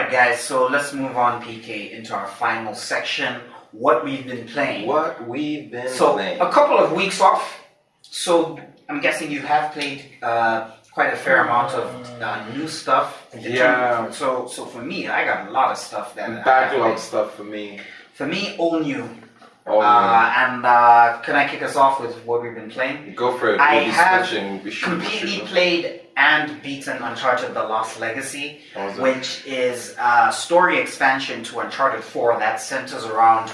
Alright guys, so let's move on, PK, into our final section, what we've been playing. So, a couple of weeks off, so I'm guessing you have played quite a fair amount of new stuff. Yeah. So for me, I got a lot of stuff that backlog stuff for me. For me, all new. All new. And can I kick us off with what we've been playing? Go for it. I we'll have completely played and beaten Uncharted The Lost Legacy, Awesome. which is a story expansion to Uncharted 4 that centers around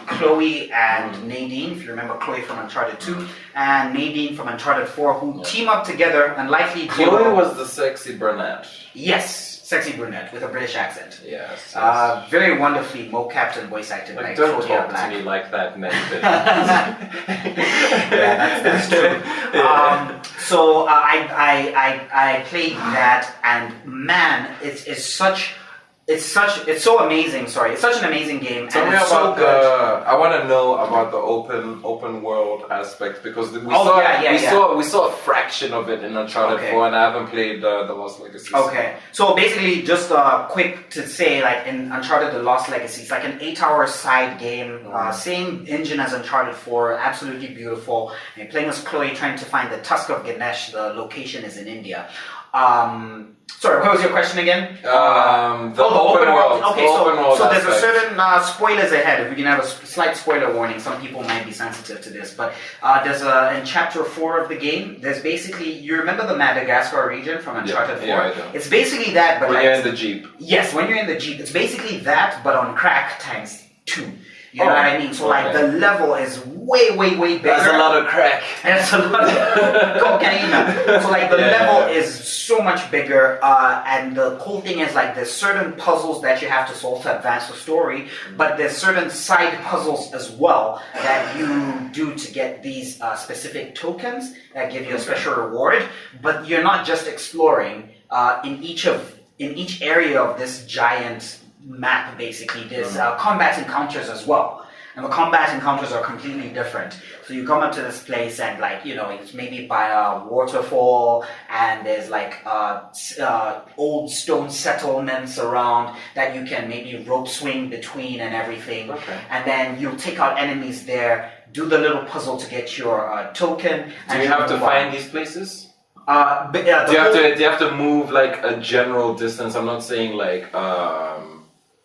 Chloe and Nadine, if you remember Chloe from Uncharted 2, and Nadine from Uncharted 4, who team up together and likely Chloe was the sexy brunette. Yes, sexy brunette with a British accent. Yes. Very wonderfully mo-capped and voice acted by don't Claudia talk Black. to me like that, man. Yeah, that's true. So I played that, and man, it's so amazing. Sorry, it's such an amazing game. Tell and me it's about so good. I want to know about the open world aspect, because we saw a fraction of it in Uncharted 4, and I haven't played the Lost Legacy. Okay, so basically, just quick to say, like in Uncharted: The Lost Legacy, it's like an 8-hour side game, same engine as Uncharted 4, absolutely beautiful. And you're playing as Chloe, trying to find the Tusk of Ganesh. The location is in India. Sorry, what was your question again? The open world. Okay, so there's a aspect. certain spoilers ahead. If we can have a slight spoiler warning, some people might be sensitive to this. But there's in chapter 4 of the game, there's basically, you remember the Madagascar region from Uncharted 4? Yeah, I do. It's basically that, but when you're in the Jeep. Yes, when you're in the Jeep, it's basically that, but on crack times 2. You know what I mean? So like the level is way bigger. That's a lot of crack. That's a lot of cocaine. So like the level is so much bigger, and the cool thing is like there's certain puzzles that you have to solve to advance the story, but there's certain side puzzles as well that you do to get these specific tokens that give you a special reward. But you're not just exploring in each area of this giant map. Basically there's combat encounters as well, and the combat encounters are completely different. So you come up to this place, and like, you know, it's maybe by a waterfall, and there's like old stone settlements around that you can maybe rope swing between and everything. And then you'll take out enemies there, do the little puzzle to get your token. Do you have to find these places? Do you have to move like a general distance? I'm not saying like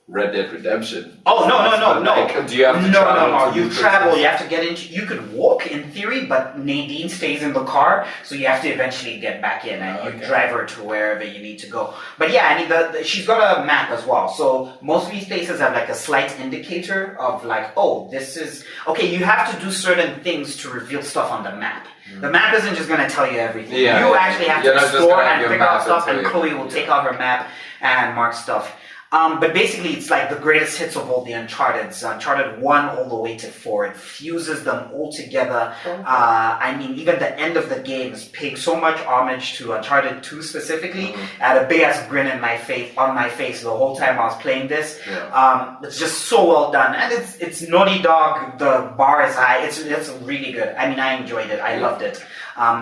Red Dead Redemption. Oh, no. Like, do you have to travel? No. You travel, you have to get into... You could walk in theory, but Nadine stays in the car, so you have to eventually get back in, and you drive her to wherever you need to go. But yeah, I mean, she's got a map as well, so most of these places have like a slight indicator of like, oh, this is... Okay, you have to do certain things to reveal stuff on the map. The map isn't just going to tell you everything. You actually have to explore and figure out stuff, and Chloe will take out her map and mark stuff. But basically, it's like the greatest hits of all the Uncharted's. Uncharted 1 all the way to 4. It fuses them all together. I mean, even the end of the game is paying so much homage to Uncharted 2 specifically. I had a big-ass grin on my face the whole time I was playing this. It's just so well done. And it's Naughty Dog. The bar is high. It's really good. I mean, I enjoyed it. I loved it.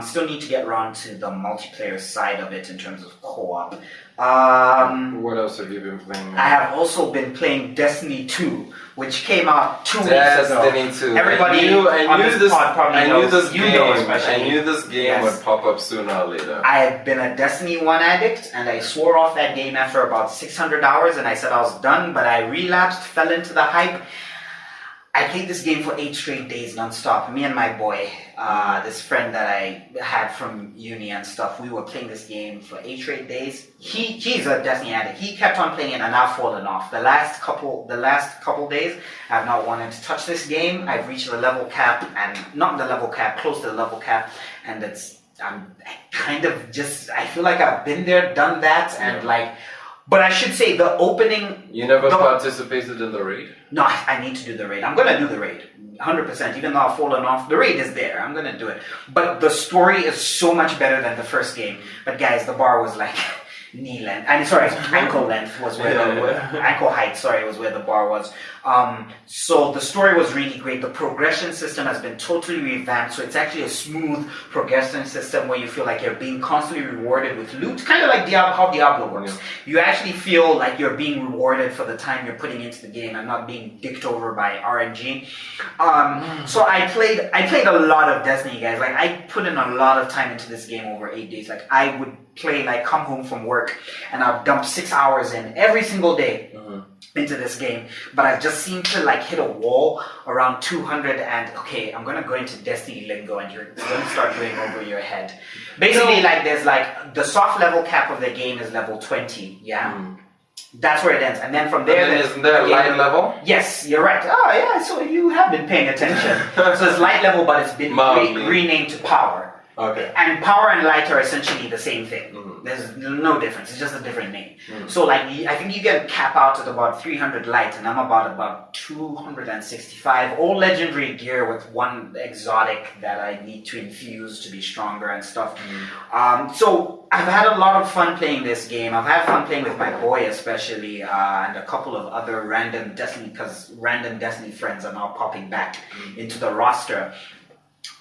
Still need to get around to the multiplayer side of it in terms of co-op. What else have you been playing? I have also been playing Destiny 2, which came out 2 weeks ago. Destiny 2. Everybody on this pod probably knows. I knew this game would pop up sooner or later. I had been a Destiny 1 addict, and I swore off that game after about 600 hours, and I said I was done, but I relapsed, fell into the hype. I played this game for 8 straight days non-stop. Me and my boy, this friend that I had from uni and stuff, we were playing this game for 8 straight days. He's a Destiny addict. He kept on playing it, and I've fallen off. The last couple days, I've not wanted to touch this game. I've reached the level cap, and not the level cap, close to the level cap, and I'm kind of just, I feel like I've been there, done that, and like. But I should say, the opening... You never participated in the raid? No, I need to do the raid. I'm going to do the raid. 100%. Even though I've fallen off, the raid is there. I'm going to do it. But the story is so much better than the first game. But guys, the bar was like... knee length. Ankle length was where ankle height. Sorry, was where the bar was. So the story was really great. The progression system has been totally revamped. So it's actually a smooth progression system where you feel like you're being constantly rewarded with loot, kind of like how Diablo works. You actually feel like you're being rewarded for the time you're putting into the game and not being dicked over by RNG. So I played a lot of Destiny, guys. Like I put in a lot of time into this game over 8 days. Like I would play, like come home from work and I'll dump 6 hours in every single day into this game, but I just seem to like hit a wall around 200 and okay, I'm gonna go into Destiny lingo and you're gonna start going over your head. Basically, like there's like the soft level cap of the game is level 20, That's where it ends, and then from there, isn't there a light level? Yes, you're right. Oh yeah, so you have been paying attention. So it's light level, but it's been renamed to power. Okay. And power and light are essentially the same thing. There's no difference. It's just a different name. So like I think you can cap out at about 300 light, and I'm about 265. All legendary gear with one exotic that I need to infuse to be stronger and stuff. So I've had a lot of fun playing this game. I've had fun playing with my boy especially, and a couple of other random Destiny friends are now popping back into the roster.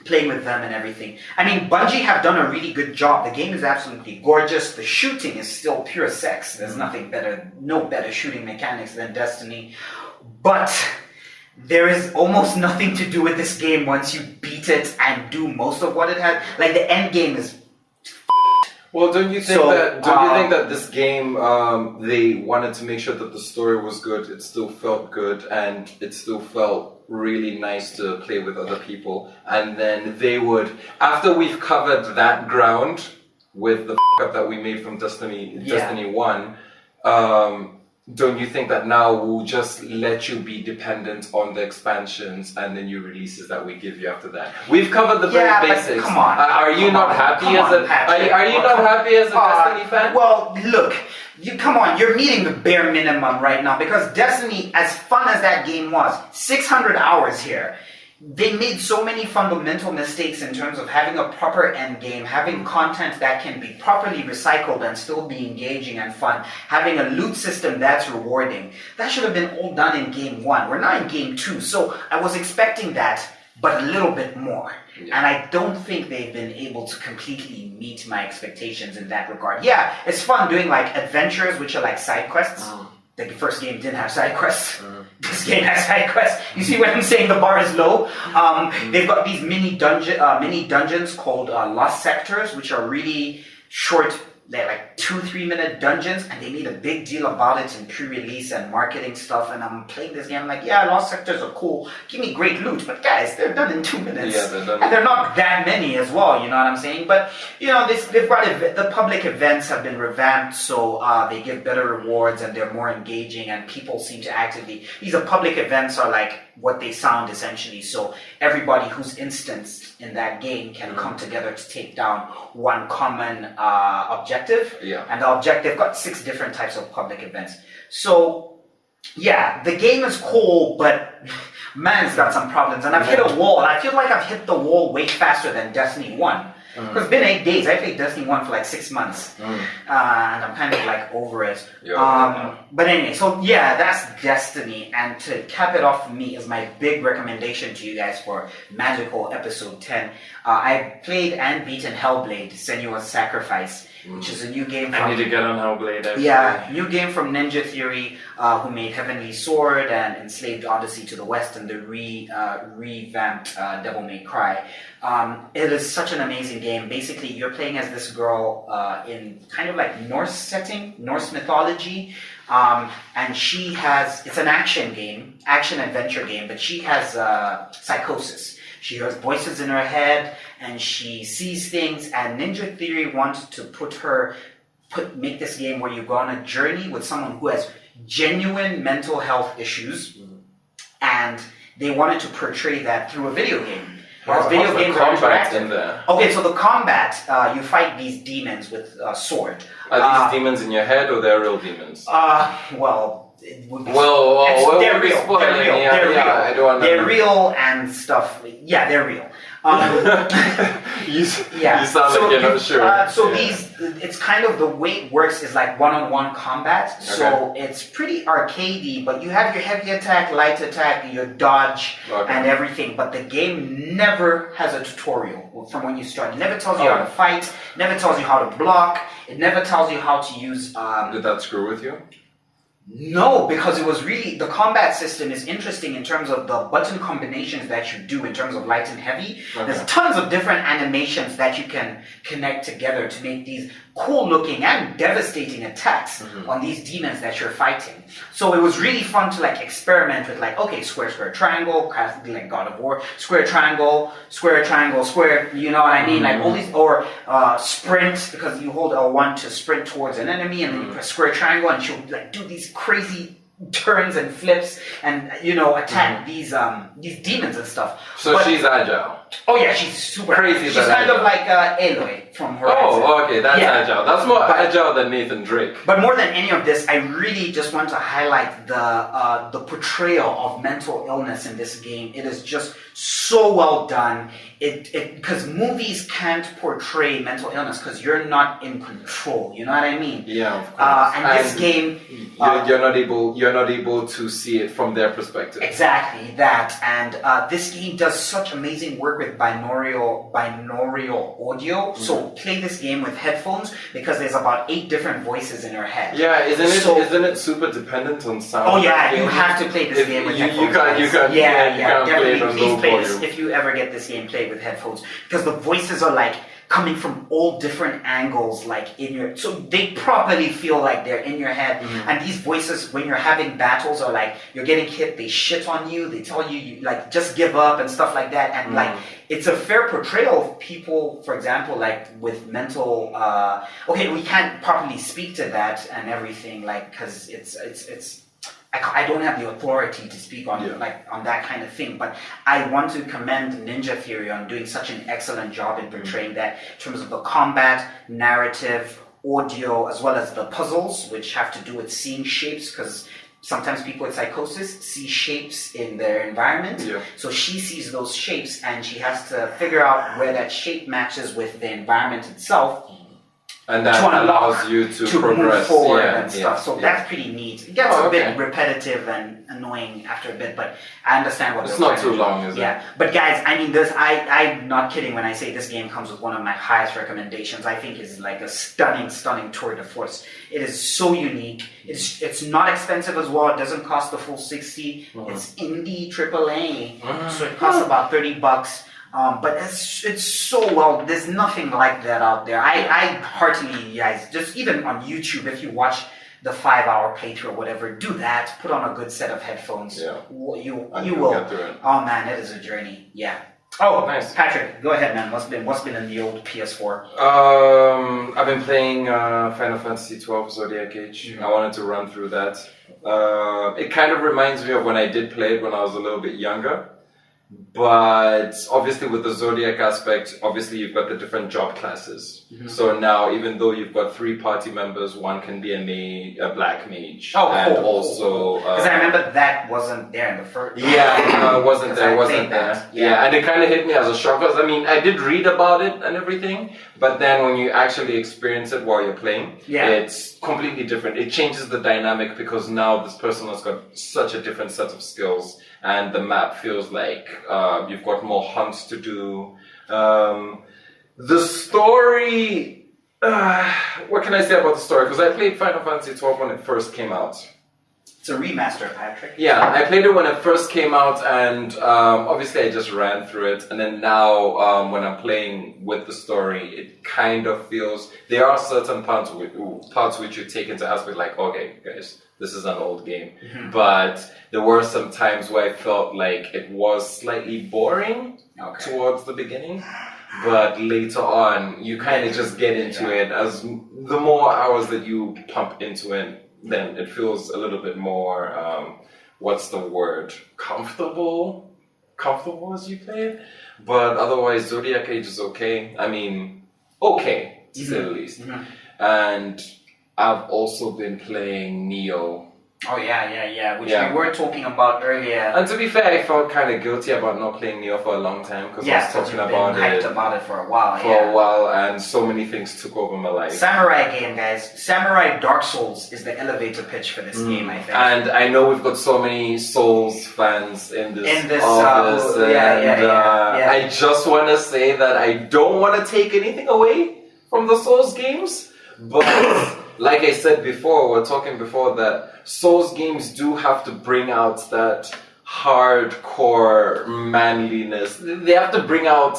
Playing with them and everything. I mean, Bungie have done a really good job. The game is absolutely gorgeous. The shooting is still pure sex. There's nothing better, no better shooting mechanics than Destiny. But there is almost nothing to do with this game once you beat it and do most of what it had. Like the end game is. Well, don't you think that this game they wanted to make sure that the story was good, it still felt good, and it still felt really nice to play with other people, and then they would, after we've covered that ground with the up that we made from Destiny 1, don't you think that now we'll just let you be dependent on the expansions and the new releases that we give you after that? We've covered the very basics. Come on. Are you not happy as a Destiny fan? Well, look, you're meeting the bare minimum right now, because Destiny, as fun as that game was, 600 hours here. They made so many fundamental mistakes in terms of having a proper end game, having content that can be properly recycled and still be engaging and fun, having a loot system that's rewarding. That should have been all done in game 1. We're not in game 2, so I was expecting that, but a little bit more. And I don't think they've been able to completely meet my expectations in that regard. Yeah, it's fun doing like adventures, which are like side quests. The first game didn't have side quests. This game has side quests. You see what I'm saying? The bar is low. They've got these mini dungeons called Lost Sectors, which are really short. They're like 2-3 minute dungeons, and they made a big deal about it in pre-release and marketing stuff. And I'm playing this game, I'm like, yeah, Lost Sectors are cool. Give me great loot, but guys, they're done in 2 minutes. Yeah, they're done. And they're not that many as well. You know what I'm saying? But you know, they've got the public events have been revamped, so they give better rewards and they're more engaging, and people seem to actively. These are public events are like what they sound essentially. So everybody who's instanced in that game can come together to take down one common objective. And the objective got 6 different types of public events. So yeah, the game is cool, but man, it's got some problems. And I've hit a wall, and I feel like I've hit the wall way faster than Destiny 1. Because it's been 8 days. I played Destiny 1 for like 6 months. And I'm kind of like over it. But anyway, so yeah, that's Destiny. And to cap it off for me is my big recommendation to you guys for Magical Episode 10. I played and beaten Hellblade, Senua's Sacrifice, which is a new game from... I need to get on Hellblade, actually. Yeah, new game from Ninja Theory, who made Heavenly Sword and Enslaved Odyssey to the West and the revamped Devil May Cry. It is such an amazing game. Basically, you're playing as this girl in kind of like Norse setting, Norse mythology. And she has... It's an action-adventure game, but she has psychosis. She hears voices in her head, and she sees things, and Ninja Theory wants to make this game where you go on a journey with someone who has genuine mental health issues, and they wanted to portray that through a video game. Whereas video games are interactive. In there? Okay, so the combat, you fight these demons with a sword. Are these demons in your head, or they're real demons? Well... They're real. They're real and stuff. Yeah, they're real. You sound like you're not sure. It's kind of the way it works is like one-on-one combat. So it's pretty arcadey, but you have your heavy attack, light attack, your dodge, and everything. But the game never has a tutorial from when you start. It never tells you how to fight. Never tells you how to block. It never tells you how to use. Did that screw with you? No, because it was really, the combat system is interesting in terms of the button combinations that you do in terms of light and heavy. There's tons of different animations that you can connect together to make these cool looking and devastating attacks on these demons that you're fighting. So it was really fun to like experiment with like, okay, square, square, triangle, kind of like God of War, square, triangle, square, triangle, square, you know what I mean? Like all these, or sprint, because you hold L1 to sprint towards an enemy, and then you press square, triangle, and she'll like do these crazy turns and flips and, you know, attack these demons and stuff. So she's agile. Oh yeah, she's super crazy. She's kind of like Aloy from Horizon. Oh, okay, that's agile. That's more agile than Nathan Drake. But more than any of this, I really just want to highlight the portrayal of mental illness in this game. It is just so well done. Because movies can't portray mental illness because you're not in control. You know what I mean? Yeah, of course. And this game, you're not able to see it from their perspective. Exactly that. And this game does such amazing work with binaural audio. So play this game with headphones because there's about 8 different voices in your head. Yeah, isn't it super dependent on sound? Oh yeah, you have to play this game with headphones. You can't definitely. Please play this if you ever get this game. Play with headphones because the voices are like coming from all different angles, like in your, so they properly feel like they're in your head. And these voices, when you're having battles or like you're getting hit, they shit on you, they tell you like just give up and stuff like that. And like it's a fair portrayal of people, for example, like with mental okay, we can't properly speak to that and everything, like because it's I don't have the authority to speak on like on that kind of thing, but I want to commend Ninja Theory on doing such an excellent job in portraying that in terms of the combat, narrative, audio, as well as the puzzles, which have to do with seeing shapes, because sometimes people with psychosis see shapes in their environment. So she sees those shapes and she has to figure out where that shape matches with the environment itself. And that allows you to progress move forward and stuff. So that's pretty neat. It gets a bit repetitive and annoying after a bit, but I understand what it's not too long, is it? Yeah, but guys, I mean, I'm not kidding when I say this game comes with one of my highest recommendations. I think it's like a stunning tour de force. It is so unique. It's not expensive as well. It doesn't cost the full $60. It's indie AAA, so it costs about $30. But it's so well. There's nothing like that out there. I heartily, guys, just even on YouTube, if you watch the 5-hour playthrough or whatever, do that. Put on a good set of headphones. You will. Get through it. Oh man, it is a journey. Yeah. Oh, nice. Patrick, go ahead, man. What's been in the old PS4? I've been playing Final Fantasy XII Zodiac Age. I wanted to run through that. It kind of reminds me of when I did play it when I was a little bit younger. But obviously with the Zodiac aspect, obviously you've got the different job classes. So now, even though you've got 3 party members, one can be a black mage. Also... Because I remember that wasn't there in the first... Yeah, it wasn't there. Yeah, and it kind of hit me as a shock. Because, I mean, I did read about it and everything, but then when you actually experience it while you're playing, it's completely different. It changes the dynamic because now this person has got such a different set of skills. And the map feels like you've got more hunts to do. The story... what can I say about the story? Because I played Final Fantasy XII when it first came out. It's a remaster, Patrick. Yeah, I played it when it first came out, and obviously I just ran through it. And then now, when I'm playing with the story, it kind of feels... There are certain parts which you take into aspect like, okay, guys, this is an old game. But there were some times where I felt like it was slightly boring towards the beginning. But later on, you kind of just get into it. As the more hours that you pump into it, then it feels a little bit more, what's the word? Comfortable as you play it. But otherwise, Zodiac Age is okay. I mean, to say the least. And I've also been playing Neo Oh yeah. Which we were talking about earlier. And to be fair, I felt kind of guilty about not playing Neo for a long time because I was talking about it for a while. For a while, and so many things took over my life. Samurai game, guys. Samurai Dark Souls is the elevator pitch for this game, I think. And I know we've got so many Souls fans in this office. I just want to say that I don't want to take anything away from the Souls games, but. Like I said before, we're talking before that Souls games do have to bring out that hardcore manliness. They have to bring out,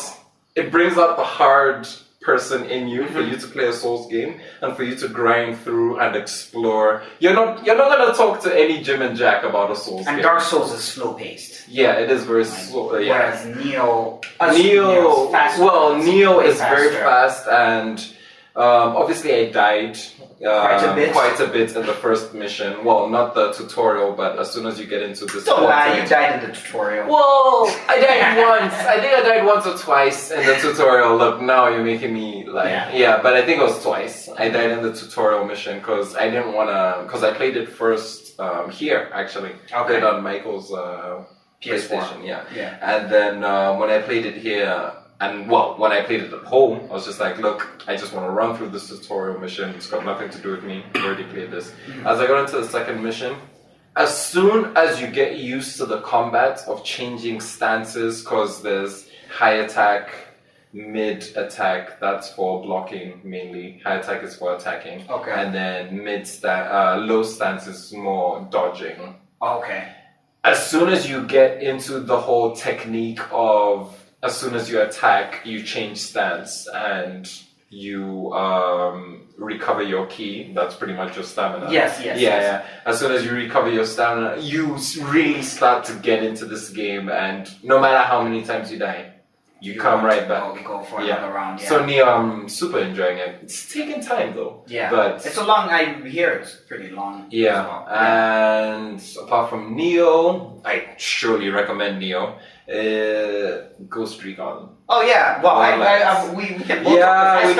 it brings out the hard person in you for you to play a Souls game and for you to grind through and explore. You're not gonna talk to any Jim and Jack about a Souls game. And Dark Souls is slow paced. Yeah, it is very slow. Whereas Neo is very fast, and obviously I died quite a bit in the first mission. Well, not the tutorial, but as soon as you get into this. Don't lie, you died in the tutorial. Well, I died once. I think I died once or twice in the tutorial. Look, now you're making me like but I think it was twice. I died in the tutorial mission because I didn't wanna. Because I played it first here actually. I played on Michael's PlayStation. Yeah. And then when I played it here. And when I played it at home, I was just like, look, I just want to run through this tutorial mission. It's got nothing to do with me. I already played this. As I got into the second mission, as soon as you get used to the combat of changing stances, because there's high attack, mid attack, that's for blocking mainly. High attack is for attacking. Okay. And then low stance is more dodging. Okay. As soon as you get into the whole technique of as soon as you attack, you change stance and you recover your ki. That's pretty much your stamina. Yes. As soon as you recover your stamina, you really start to get into this game, and no matter how many times you die, you come right back. We go for another round. Yeah. So Neo, I'm super enjoying it. It's taking time though. Yeah. But it's a long. I hear it's pretty long. Yeah. Well. And apart from Neo, I surely recommend Neo. Ghost Recon. Oh yeah, well we can both. Yeah, we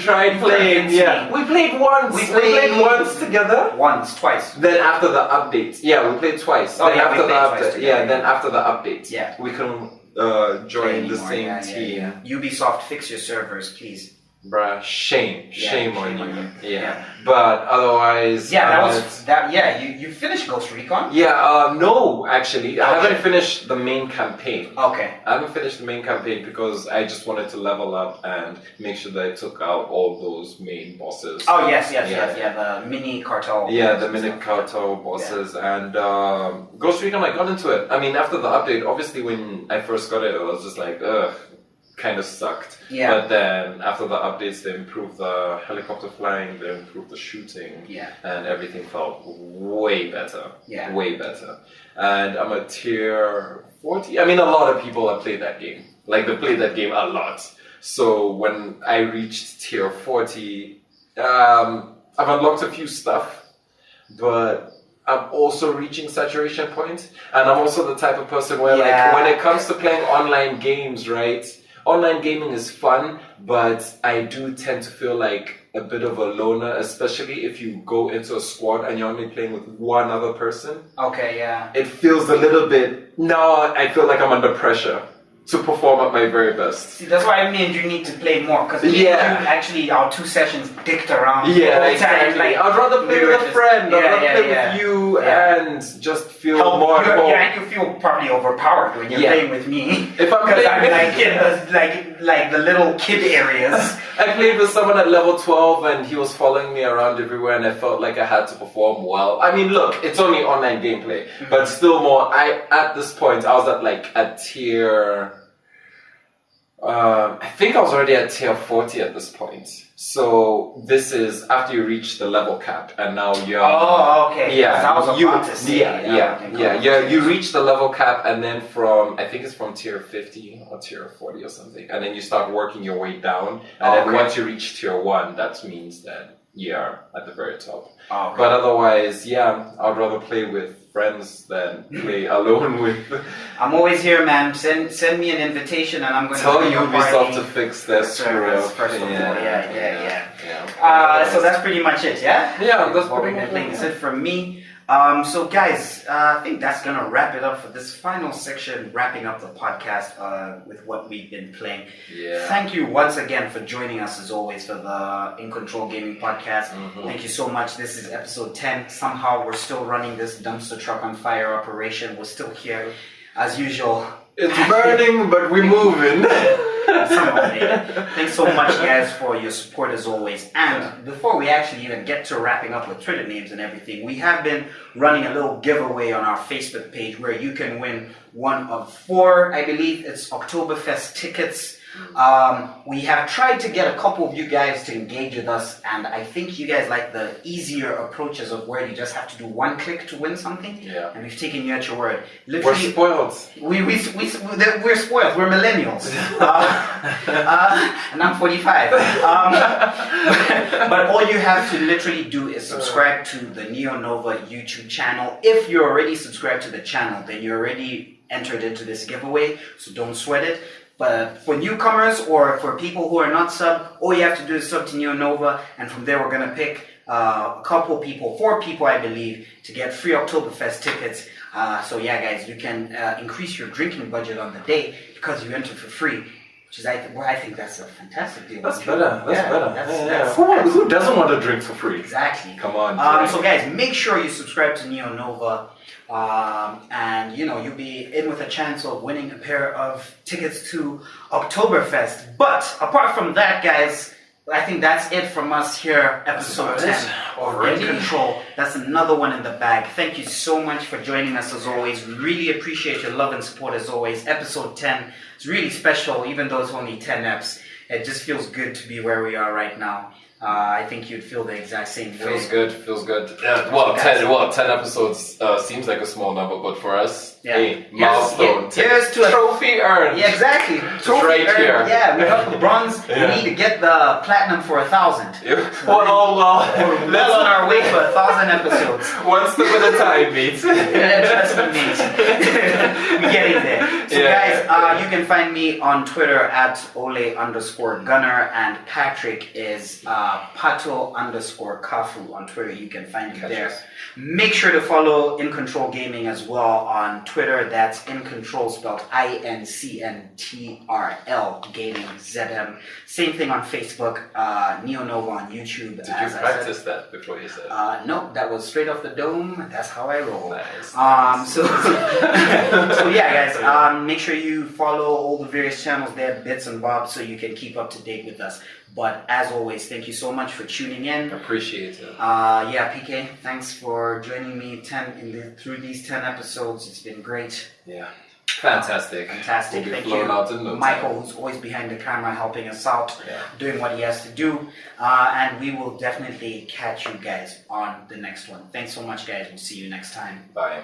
tried playing. Yeah, we played once. We played once together. Twice. Then after the update, we played twice. Oh, then yeah, after the update, together, then after the update, we couldn't join the same team. Ubisoft, fix your servers, please. Bruh, shame on you. Yeah. But otherwise, you finished Ghost Recon? Yeah, no, actually, I haven't finished the main campaign. Okay. I haven't finished the main campaign because I just wanted to level up and make sure that I took out all those main bosses. Oh yes, the mini cartel. Yeah, the mini cartel bosses, and Ghost Recon, I got into it. I mean, after the update, obviously when I first got it, I was just like, ugh. Kind of sucked. Yeah. But then after the updates, they improved the helicopter flying, they improved the shooting, and everything felt way better. Yeah. Way better. And I'm a tier 40. I mean, a lot of people have played that game. Like, they played that game a lot. So when I reached tier 40, I've unlocked a few stuff, but I'm also reaching saturation point. And I'm also the type of person where, like, when it comes to playing online games, right? Online gaming is fun, but I do tend to feel like a bit of a loner, especially if you go into a squad and you're only playing with one other person. Okay, yeah. It feels a little bit, I feel like I'm under pressure to perform at my very best. See, that's why me and you need to play more, because actually our 2 sessions dicked around Yeah, all the exactly. time. Like, I'd rather play with a friend, I'd rather play with you and just feel more at home. Yeah, and you feel probably overpowered when you're playing with me. If I'm because playing I'm like the little kid areas. I played with someone at level 12 and he was following me around everywhere and I felt like I had to perform well. I mean, look, it's only online gameplay, but still more, at this point, I was at like a tier... I think I was already at tier 40 at this point. So this is after you reach the level cap, and now you're. Oh, okay. Yeah, I was about to say. You reach the level cap, and then I think it's from tier 50 or tier 40 or something, and then you start working your way down, and then once you reach tier 1, that means that you're at the very top. Oh, okay. But otherwise, I'd rather play with friends than play alone with. I'm always here, man. Send me an invitation and I'm going tell to Ubisoft to fix their screw up. First of all, yeah. So that's pretty much it, yeah? Yeah, that's pretty much it. That's it from me. So guys, I think that's gonna wrap it up for this final section, wrapping up the podcast with what we've been playing. Yeah. Thank you once again for joining us as always for the In Control Gaming podcast. Thank you so much. This is episode 10. Somehow we're still running this dumpster truck on fire operation. We're still here as usual. It's burning, but we're moving. Thanks so much, guys, for your support as always. And before we actually even get to wrapping up with Twitter names and everything, we have been running a little giveaway on our Facebook page where you can win one of 4, I believe it's Oktoberfest tickets. We have tried to get a couple of you guys to engage with us, and I think you guys like the easier approaches of where you just have to do one click to win something. Yeah. And we've taken you at your word. Literally, we're spoiled. We're spoiled. We're millennials. And I'm 45. But all you have to literally do is subscribe to the NeoNova YouTube channel. If you're already subscribed to the channel, then you're already entered into this giveaway, so don't sweat it. But for newcomers or for people who are not sub, all you have to do is sub to NeoNova, and from there we're going to pick a couple people, 4 people I believe, to get free Oktoberfest tickets. So yeah guys, you can increase your drinking budget on the day because you enter for free. Which is, I think that's a fantastic deal. That's better. Who doesn't want to drink for free? Exactly. Come on. So guys, make sure you subscribe to NeoNova. And you'll be in with a chance of winning a pair of tickets to Oktoberfest. But apart from that, guys, I think that's it from us here, episode 10 of InCntrl. That's another one in the bag. Thank you so much for joining us as always. We really appreciate your love and support as always. Episode 10 is really special, even though it's only 10 eps. It just feels good to be where we are right now. I think you'd feel the exact same way. Feels good. Well, 10 episodes seems like a small number, but for us, hey, milestone. Here's to trophy earned. Yeah, exactly. Trophy right earned. here. Yeah, we got the bronze. Yeah. We need to get the platinum for 1,000. Well, We're well on our way for 1,000 episodes. One step at a time, mate. Trust me, mate. We're getting there. So guys, you can find me on Twitter at Ole_Gunner, and Patrick is Pato_Kafu on Twitter. You can find me there. Make sure to follow IncntrolGaming as well on Twitter. That's InCntrl spelled INCNTRL Gaming ZM. Same thing on Facebook. NeoNova on YouTube. Did you practice that before you said it? No, that was straight off the dome. That's how I roll. Nice. So yeah, guys. Make sure you follow all the various channels there, bits and bobs, so you can keep up to date with us. But as always, thank you so much for tuning in. Appreciate it. Yeah, PK, thanks for joining me through these 10 episodes. It's been great. Yeah. Fantastic. Fantastic. We'll Thank flown you, out in no Michael, time. who's always behind the camera helping us out, Yeah. doing what he has to do. And we will definitely catch you guys on the next one. Thanks so much, guys. We'll see you next time. Bye.